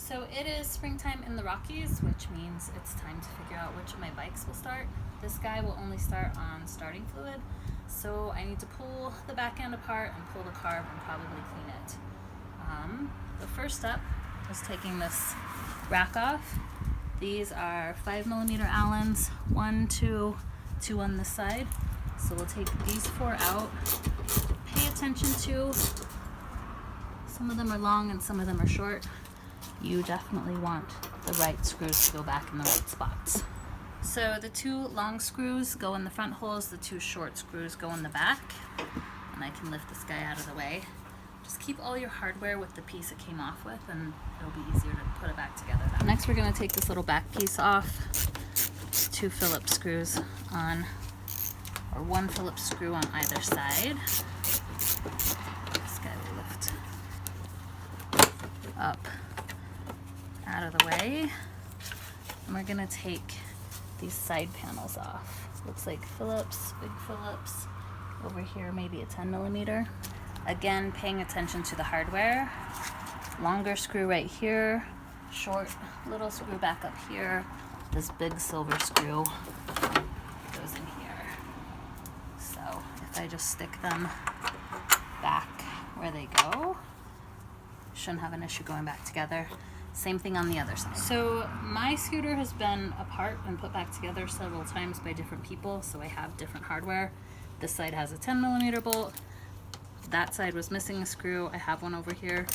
So it is springtime in the Rockies, which means it's time to figure out which of my bikes will start. This guy will only start on starting fluid, so I need to pull the back end apart and pull the carb and probably clean it. The first step is taking this rack off. These are 5mm Allens, 1, 2 on this side. So we'll take these 4 out. Pay attention to, some of them are long and some of them are short. You definitely want the right screws to go back in the right spots. So the 2 long screws go in the front holes, the 2 short screws go in the back, and I can lift this guy out of the way. Just keep all your hardware with the piece it came off with, and it'll be easier to put it back together. Next we're going to take this little back piece off. 2 Phillips screws on, or 1 Phillips screw on either side. This guy will lift up out of the way. And we're going to take these side panels off. Looks like Phillips, big Phillips. Over here maybe a 10mm. Again, paying attention to the hardware. Longer screw right here, short little screw back up here. This big silver screw goes in here. So if I just stick them back where they go, shouldn't have an issue going back together. Same thing on the other side. So my scooter has been apart and put back together several times by different people, so I have different hardware. This side has a 10mm bolt. That side was missing a screw. I have one over here.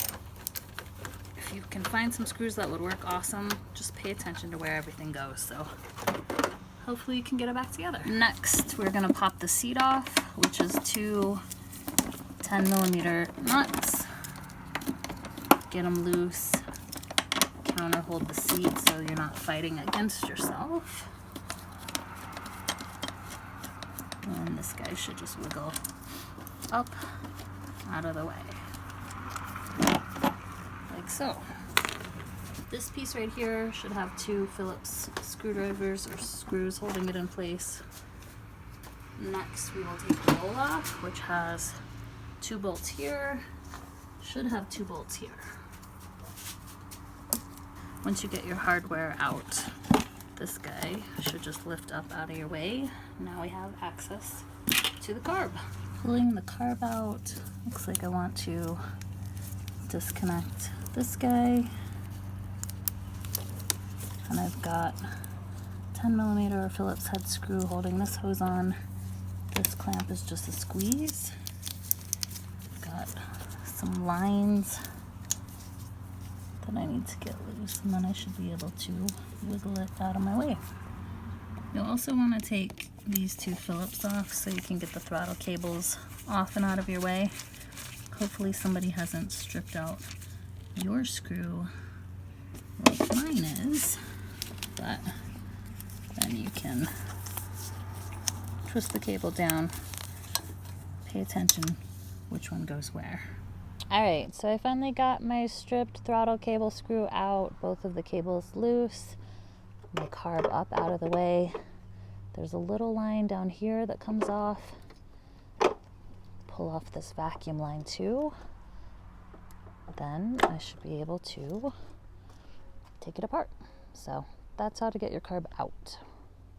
If you can find some screws that would work, awesome. Just pay attention to where everything goes. So hopefully you can get it back together. Next, we're gonna pop the seat off, which is 2 10mm nuts. Get them loose. Counter hold the seat so you're not fighting against yourself. And this guy should just wiggle up out of the way, like so. This piece right here should have 2 Phillips screwdrivers or screws holding it in place. Next, we will take the bowl off, which has 2 bolts here, should have 2 bolts here. Once you get your hardware out, this guy should just lift up out of your way. Now we have access to the carb. Pulling the carb out, looks like I want to disconnect this guy. And I've got 10mm Phillips head screw holding this hose on. This clamp is just a squeeze. Got some lines that I need to get loose, and then I should be able to wiggle it out of my way. You'll also want to take these 2 Phillips off so you can get the throttle cables off and out of your way. Hopefully somebody hasn't stripped out your screw like mine is, but then you can twist the cable down, pay attention which one goes where. Alright, so I finally got my stripped throttle cable screw out, both of the cables loose, my carb up out of the way. There's a little line down here that comes off. Pull off this vacuum line too. Then I should be able to take it apart. So that's how to get your carb out.